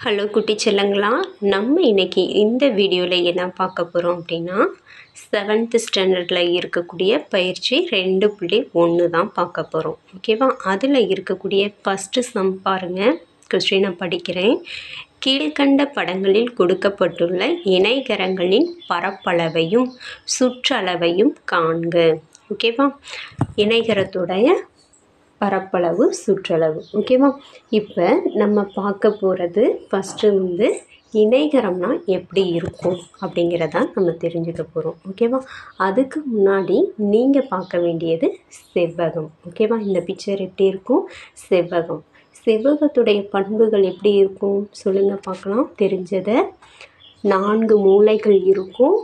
Hello குட்டி செல்லங்களா, நம்ம இன்னைக்கு இந்த வீடியோவில் என்ன பார்க்க போகிறோம் அப்படின்னா 7th ஸ்டாண்டர்டில் இருக்கக்கூடிய பயிற்சி 2.1 தான் பார்க்க போகிறோம். ஓகேவா? அதில் இருக்கக்கூடிய ஃபஸ்ட்டு சம் பாருங்கள். கொஸ்டினை படிக்கிறேன். கீழ்கண்ட படங்களில் கொடுக்கப்பட்டுள்ள இணைகரங்களின் பரப்பளவையும் சுற்றளவையும் காண்க. ஓகேவா? இணைகரத்துடைய பரப்பளவு சுற்றளவு. ஓகேவா? இப்போ நம்ம பார்க்க போகிறது ஃபஸ்ட்டு இணைகரம்னா எப்படி இருக்கும் அப்படிங்கிறத நம்ம தெரிஞ்சுக்க போகிறோம். ஓகேவா? அதுக்கு முன்னாடி நீங்கள் பார்க்க வேண்டியது செவ்வகம். ஓகேவா? இந்த பிக்சர் எப்படி இருக்கும்? செவ்வகம். செவ்வகத்துடைய பண்புகள் எப்படி இருக்கும் சொல்லுங்கள் பார்க்கலாம். தெரிஞ்சதை 4 மூலைகள் இருக்கும்.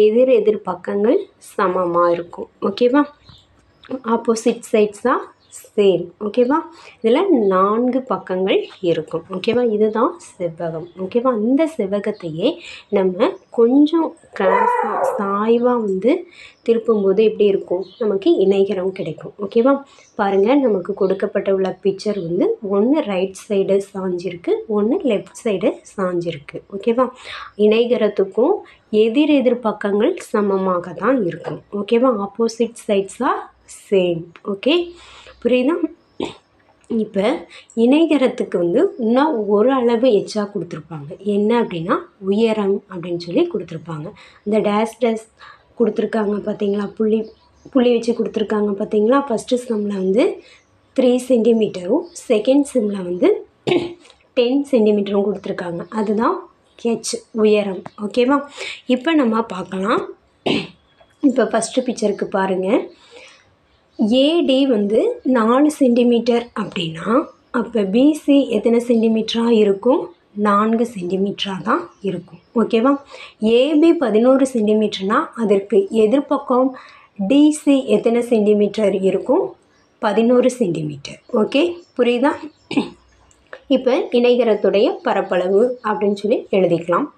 எதிர் பக்கங்கள் சமமாக இருக்கும். ஓகேவா? ஆப்போசிட் சைட்ஸாக சேம். ஓகேவா? இதில் 4 பக்கங்கள் இருக்கும். ஓகேவா? இதுதான் செவ்வகம். ஓகேவா? இந்த செவ்வகத்தையே நம்ம கொஞ்சம் கிராஸாக சாய்வாக திருப்பும்போது எப்படி இருக்கும்? நமக்கு இணைகரம் கிடைக்கும். ஓகேவா? பாருங்கள், நமக்கு கொடுக்கப்பட்ட உள்ள பிக்சர் ஒன்று ரைட் சைடு சாஞ்சிருக்கு, ஒன்று லெஃப்ட் சைடு சாஞ்சிருக்கு. ஓகேவா? இணைகரத்துக்கும் எதிர் பக்கங்கள் சமமாக தான் இருக்கும். ஓகேவா? ஆப்போசிட் சைட்ஸாக சேம். ஓகே, புரியுதா? இப்போ இணைகரத்துக்கு இன்னும் ஒரு அளவு எச்சா கொடுத்துருப்பாங்க. என்ன அப்படின்னா உயரம் அப்படின்னு சொல்லி கொடுத்துருப்பாங்க. இந்த டேஸ் கொடுத்துருக்காங்க பார்த்தீங்களா? புள்ளி வச்சு கொடுத்துருக்காங்க பார்த்தீங்களா? ஃபஸ்ட்டு சம்மில் 3 சென்டிமீட்டரும் செகண்ட் சம்மில் 10 சென்டிமீட்டரும் கொடுத்துருக்காங்க. அதுதான் ஹெச், உயரம். ஓகேவா? இப்போ நம்ம பார்க்கலாம். இப்போ ஃபஸ்ட்டு பிக்சருக்கு பாருங்கள். ஏடி 4 சென்டிமீட்டர் அப்படின்னா அப்போ பிசி எத்தனை சென்டிமீட்டராக இருக்கும்? 4 சென்டிமீட்டராக தான் இருக்கும். ஓகேவா? ஏபி 11 சென்டிமீட்டர்னால் அதற்கு எதிர்பக்கம் டிசி எத்தனை சென்டிமீட்டர் இருக்கும்? 11 சென்டிமீட்டர். ஓகே, புரியுதா? இப்போ இணைகரத்துடைய பரப்பளவு அப்படின்னு சொல்லி எழுதிக்கலாம்.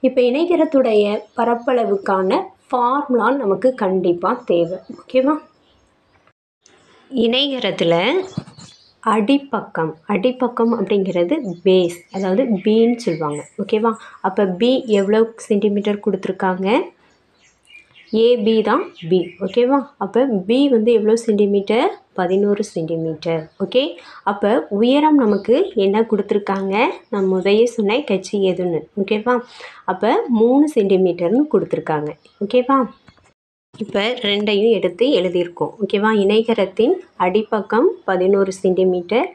இப்போ இணைகரத்துடைய பரப்பளவுக்கான ஃபார்முலா நமக்கு கண்டிப்பாக தேவை. ஓகேவா? இணைகரத்தில் அடிப்பக்கம் அப்படிங்கிறது பேஸ், அதாவது பின்னு சொல்லுவாங்க. ஓகேவா? அப்போ பி எவ்வளோ சென்டிமீட்டர் கொடுத்துருக்காங்க? ஏபி தான் பி. ஓகேவா? அப்போ பி எவ்வளோ சென்டிமீட்டர்? 11 சென்டிமீட்டர். ஓகே, அப்போ உயரம் நமக்கு என்ன கொடுத்துருக்காங்க? நான் முதலே சொன்னேன் கட்சி எதுன்னு. ஓகேவா? அப்போ 3 சென்டிமீட்டர்னு கொடுத்துருக்காங்க. ஓகேவா? இப்போ ரெண்டையும் எடுத்து எழுதியிருக்கோம். ஓகேவா? இணைகரத்தின் அடிப்பக்கம் 11 சென்டிமீட்டர்,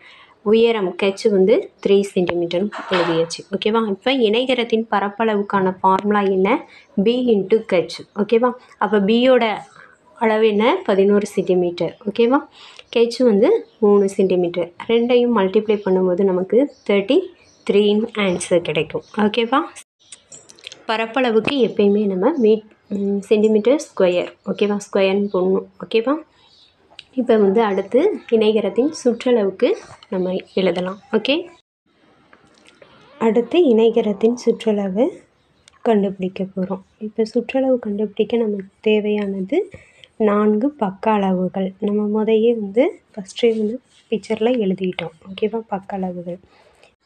உயரம் கச்சு 3 சென்டிமீட்டர்னு எழுதியாச்சு. ஓகேவா? இப்போ இணைகரத்தின் பரப்பளவுக்கான ஃபார்முலா என்ன? B into H. ஓகேவா? அப்போ பியோட அளவு என்ன? 11 சென்டிமீட்டர். ஓகேவா? கெச் 3 சென்டிமீட்டர். ரெண்டையும் மல்டிப்ளை பண்ணும்போது நமக்கு 33 ஆன்சர் கிடைக்கும். ஓகேவா? பரப்பளவுக்கு எப்பயுமே நம்ம சென்டிமீட்டர் ஸ்கொயர். ஓகேவா? ஸ்கொயர்னு போடணும். ஓகேவா? இப்போ அடுத்து இணைகரத்தின் சுற்றளவுக்கு நம்ம எழுதலாம். ஓகே, அடுத்து இணைகரத்தின் சுற்றளவு கண்டுபிடிக்க போகிறோம். இப்போ சுற்றளவு கண்டுபிடிக்க நமக்கு தேவையானது 4 பக்க அளவுகள். நம்ம முதையே ஃபஸ்ட்டே பிக்சரில் எழுதிட்டோம். ஓகேவா? பக்க அளவுகள்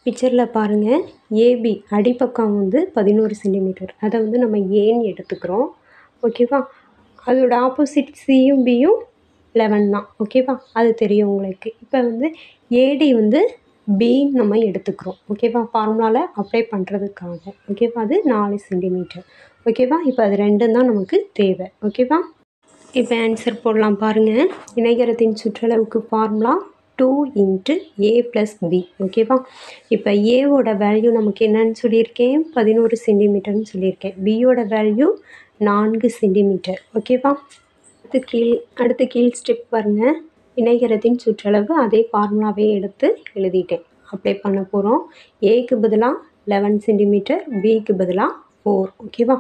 பிக்சரில் பாருங்கள். ஏபி அடிப்பக்கம் 11 சென்டிமீட்டர். அதை நம்ம ஏன்னு எடுத்துக்கிறோம். ஓகேவா? அதோட ஆப்போசிட் சியும் பியும் 11 தான். ஓகேவா? அது தெரியும் உங்களுக்கு. இப்போ ஏடி பின்னு நம்ம எடுத்துக்கிறோம். ஓகேவா? ஃபார்முலாவில் அப்ளை பண்ணுறதுக்காக. ஓகேவா? அது 4 சென்டிமீட்டர். ஓகேவா? இப்போ அது ரெண்டும் தான் நமக்கு தேவை. ஓகேவா? இப்போ ஆன்சர் போடலாம் பாருங்கள். இணைகரத்தின் சுற்றளவுக்கு ஃபார்முலா 2 இன்ட்டு ஏ ப்ளஸ் பி. ஓகேவா? இப்போ ஏவோட வேல்யூ நமக்கு என்னன்னு சொல்லியிருக்கேன்? 11 சென்டிமீட்டர்னு சொல்லியிருக்கேன். பியோட வேல்யூ 4 சென்டிமீட்டர். ஓகேவா? அடுத்து கீழ் ஸ்டெப் பாருங்கள். இணைகரத்தின் சுற்றளவு அதே ஃபார்முலாவே எடுத்து எழுதிட்டேன். அப்ளை பண்ண போகிறோம். ஏக்கு பதிலாக 11 சென்டிமீட்டர், பிக்கு பதிலாக 4. ஓகேவா?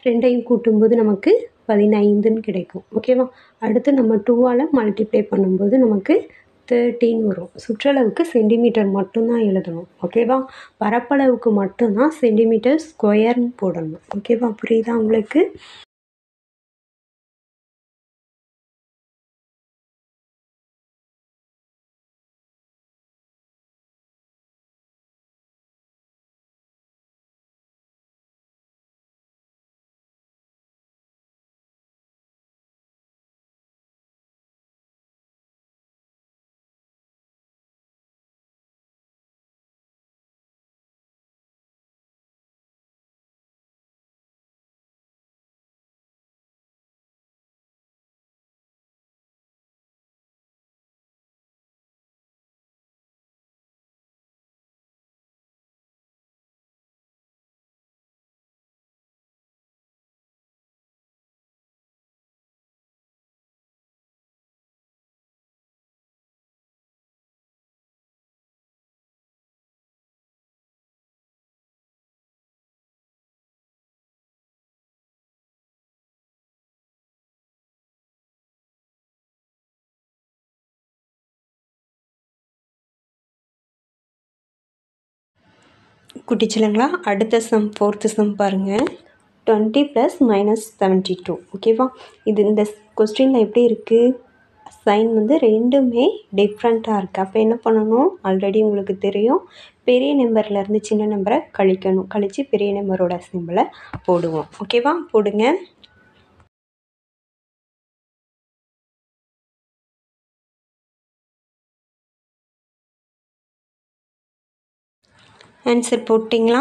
ரெண்டையும் கூட்டும்போது நமக்கு 15ன்னு கிடைக்கும். ஓகேவா? அடுத்து நம்ம 2ஆல் மல்டிப்ளை பண்ணும்போது நமக்கு 13 வரும். சுற்றளவுக்கு சென்டிமீட்டர் மட்டும்தான் எழுதணும். ஓகேவா? பரப்பளவுக்கு மட்டும்தான் சென்டிமீட்டர் ஸ்கொயர்னு போடணும். ஓகேவா? புரியுதா உங்களுக்கு? குட்டிச்சிலங்களா, அடுத்த சம் 4th சம் பாருங்கள். 20 + -72. ஓகேவா? இது இந்த கொஸ்டினில் எப்படி இருக்குது, சைன் வந்து ரெண்டுமே டிஃப்ரெண்ட்டாக இருக்குது. அப்போ என்ன பண்ணணும், ஆல்ரெடி உங்களுக்கு தெரியும், பெரிய நம்பர்லேருந்து சின்ன நம்பரை கழிக்கணும். கழித்து பெரிய நம்பரோட சிம்பிளை போடுவோம். ஓகேவா? போடுங்க. ஆன்சர் போட்டிங்களா?